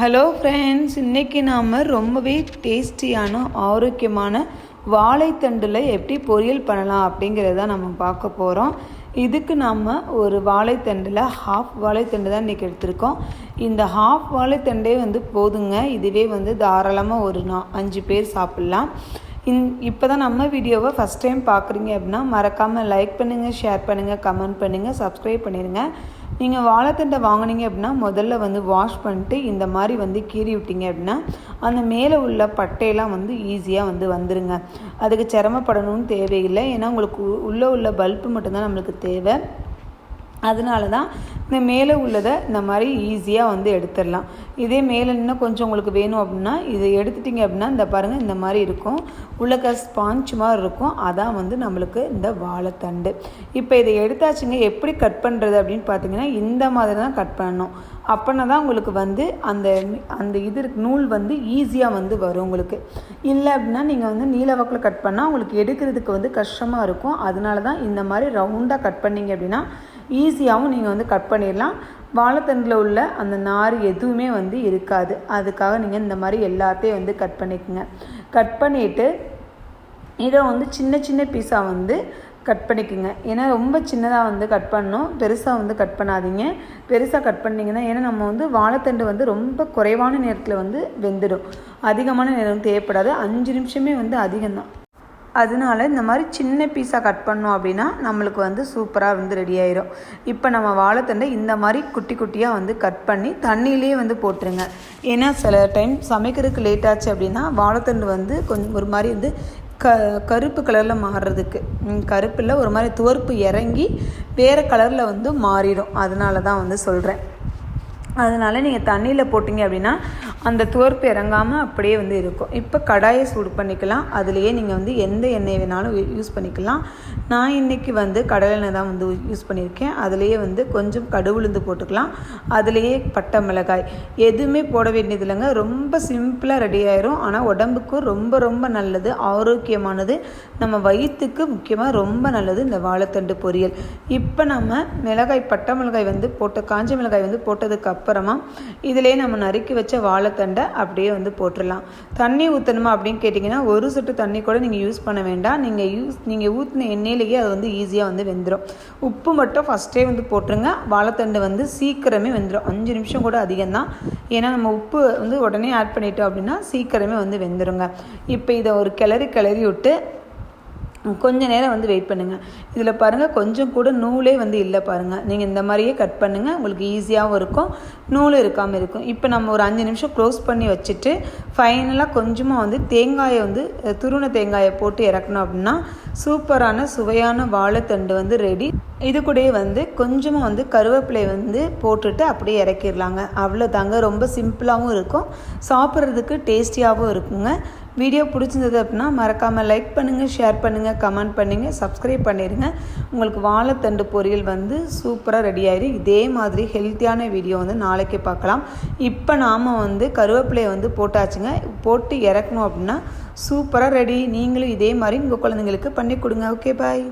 Hello friends, இன்றைக்கி நாம் ரொம்பவே டேஸ்டியான ஆரோக்கியமான வாழைத்தண்டில் எப்படி பொரியல் பண்ணலாம் அப்படிங்கிறத நம்ம பார்க்க போகிறோம். இதுக்கு நம்ம ஒரு வாழைத்தண்டில் ஹாஃப் வாழைத்தண்டு தான் இன்றைக்கி எடுத்திருக்கோம். இந்த ஹாஃப் வாழைத்தண்டே போதுங்க. இதுவே தாராளமாக ஒரு 5 பேர் சாப்பிட்லாம். இப்போ தான் நம்ம வீடியோவை ஃபஸ்ட் டைம் பார்க்குறீங்க அப்படின்னா மறக்காமல் லைக் பண்ணுங்கள், ஷேர் பண்ணுங்கள், கமெண்ட் பண்ணுங்கள், சப்ஸ்கிரைப் பண்ணிடுங்க. நீங்கள் வாழைத்தண்டை வாங்கினீங்க அப்படின்னா முதல்ல வாஷ் பண்ணிட்டு இந்த மாதிரி கீறி விட்டீங்க அப்படின்னா அந்த மேலே உள்ள பட்டையெல்லாம் ஈஸியாக வந்துடுங்க. அதுக்கு சிரமப்படணும்னு தேவையில்லை. ஏன்னா உங்களுக்கு உள்ளே உள்ள பல்ப்பு மட்டும்தான் நம்மளுக்கு தேவை. அதனால தான் இந்த மேலே உள்ளதை இந்த மாதிரி ஈஸியாக எடுத்துடலாம். இதே மேலே இன்னும் கொஞ்சம் உங்களுக்கு வேணும் அப்படின்னா இதை எடுத்துட்டிங்க அப்படின்னா இந்த பாருங்கள், இந்த மாதிரி இருக்கும். உள்ளக்க ஸ்பாஞ்ச் மாதிரி இருக்கும். அதான் நம்மளுக்கு இந்த வாழைத்தண்டு. இப்போ இதை எடுத்தாச்சுங்க. எப்படி கட் பண்ணுறது அப்படின்னு பார்த்தீங்கன்னா இந்த மாதிரி தான் கட் பண்ணணும். அப்படின்னா தான் உங்களுக்கு அந்த அந்த இது நூல் ஈஸியாக வரும் உங்களுக்கு. இல்லை அப்படின்னா நீங்கள் நீல வாக்கில் கட் பண்ணால் உங்களுக்கு எடுக்கிறதுக்கு கஷ்டமாக இருக்கும். அதனால தான் இந்த மாதிரி ரவுண்டாக கட் பண்ணிங்க அப்படின்னா ஈஸியாகவும் நீங்கள் கட் பண்ணிடலாம். வாழைத்தண்டில் உள்ள அந்த நார் எதுவுமே இருக்காது. அதுக்காக நீங்கள் இந்த மாதிரி எல்லாத்தையும் கட் பண்ணிக்கோங்க. கட் பண்ணிவிட்டு இதை சின்ன சின்ன பீஸாக கட் பண்ணிக்கோங்க. ஏன்னா ரொம்ப சின்னதாக கட் பண்ணணும், பெருசாக கட் பண்ணாதீங்க. பெருசாக கட் பண்ணிங்கன்னா ஏன்னா நம்ம வாழைத்தண்டு ரொம்ப குறைவான நேரத்தில் வெந்துடும். அதிகமான நேரம் தேவைப்படாது. 5 நிமிஷமே அதிகம்தான். அதனால இந்த மாதிரி சின்ன பீஸாக கட் பண்ணோம் அப்படின்னா நம்மளுக்கு சூப்பராக ரெடி ஆயிரும். இப்போ நம்ம வாழைத்தண்டை இந்த மாதிரி குட்டி குட்டியாக கட் பண்ணி தண்ணியிலே போட்டுருங்க. ஏன்னா சில டைம் சமைக்கிறதுக்கு லேட் ஆச்சு அப்படின்னா வாழைத்தண்டு கொஞ்சம் ஒரு மாதிரி கருப்பு கலரில் மாறுறதுக்கு, கருப்பில் ஒரு மாதிரி துவர்ப்பு இறங்கி வேறு கலரில் மாறிடும். அதனால தான் சொல்கிறேன். அதனால் நீங்கள் தண்ணியில் போட்டிங்க அப்படின்னா அந்த துவர்ப்பு இறங்காமல் அப்படியே இருக்கும். இப்போ கடாயை சூடு பண்ணிக்கலாம். அதுலேயே நீங்கள் எந்த எண்ணெய் வேணாலும் யூஸ் பண்ணிக்கலாம். நான் இன்றைக்கி கடலை எண்ணெய் தான் யூஸ் பண்ணியிருக்கேன். அதுலேயே கொஞ்சம் கடுகுளுந்து போட்டுக்கலாம். அதுலேயே பட்டை மிளகாய் எதுவுமே போட வேண்டியதில்லைங்க. ரொம்ப சிம்பிளாக ரெடி ஆயிரும். ஆனால் உடம்புக்கு ரொம்ப ரொம்ப நல்லது, ஆரோக்கியமானது, நம்ம வயிற்றுக்கு முக்கியமாக ரொம்ப நல்லது இந்த வாழைத்தண்டு பொரியல். இப்போ நம்ம மிளகாய், பட்டை மிளகாய் போட்டு காஞ்ச மிளகாய் போட்டதுக்கு அப்புறமா இதிலே நம்ம நறுக்கி வச்ச வாழைத்தண்டை அப்படியே போட்டுடலாம். தண்ணி ஊற்றணுமா அப்படின்னு கேட்டிங்கன்னா ஒரு சொட்டு தண்ணி கூட நீங்கள் யூஸ் பண்ண வேண்டாம். நீங்கள் ஊற்றின எண்ணெயிலேயே அது ஈஸியாக வெந்துடும். உப்பு மட்டும் ஃபஸ்ட்டே போட்டுருங்க. வாழைத்தண்டு சீக்கிரமே வெந்துடும். 5 நிமிஷம் கூட அதிகம்தான். ஏன்னா நம்ம உப்பு உடனே ஆட் பண்ணிட்டோம் அப்படின்னா சீக்கிரமே வெந்துடுங்க. இப்போ இதை ஒரு கிளறி விட்டு கொஞ்சம் நேரம் வெயிட் பண்ணுங்கள். இதில் பாருங்கள் கொஞ்சம் கூட நூலே இல்லை பாருங்கள். நீங்கள் இந்த மாதிரியே கட் பண்ணுங்கள். உங்களுக்கு ஈஸியாகவும் இருக்கும், நூல் இருக்காமல் இருக்கும். இப்போ நம்ம ஒரு 5 நிமிஷம் க்ளோஸ் பண்ணி வச்சுட்டு ஃபைனலாக கொஞ்சமாக தேங்காயை துருவன தேங்காயை போட்டு இறக்கணும் அப்படின்னா சூப்பரான சுவையான வாழைத்தண்டு ரெடி. இது கூடயே கொஞ்சமாக கருவேப்பிலை போட்டுட்டு அப்படியே இறக்கிடலாங்க. அவ்வளோதாங்க. ரொம்ப சிம்பிளாகவும் இருக்கும், சாப்பிட்றதுக்கு டேஸ்டியாகவும் இருக்குங்க. வீடியோ பிடிச்சிருந்தது அப்படின்னா மறக்காமல் லைக் பண்ணுங்கள், ஷேர் பண்ணுங்கள், கமெண்ட் பண்ணுங்கள், சப்ஸ்கிரைப் பண்ணிடுங்க. உங்களுக்கு வாழைத்தண்டு பொரியல் சூப்பராக ரெடி ஆயிடும். இதே மாதிரி ஹெல்த்தியான வீடியோ நாளைக்கு பார்க்கலாம். இப்போ நாம் கருவேப்பிலையை போட்டாச்சுங்க. போட்டு இறக்கணும் அப்படின்னா சூப்பராக ரெடி. நீங்களும் இதே மாதிரி உங்கள் குழந்தைங்களுக்கு பண்ணி கொடுங்க. ஓகே, பாய்.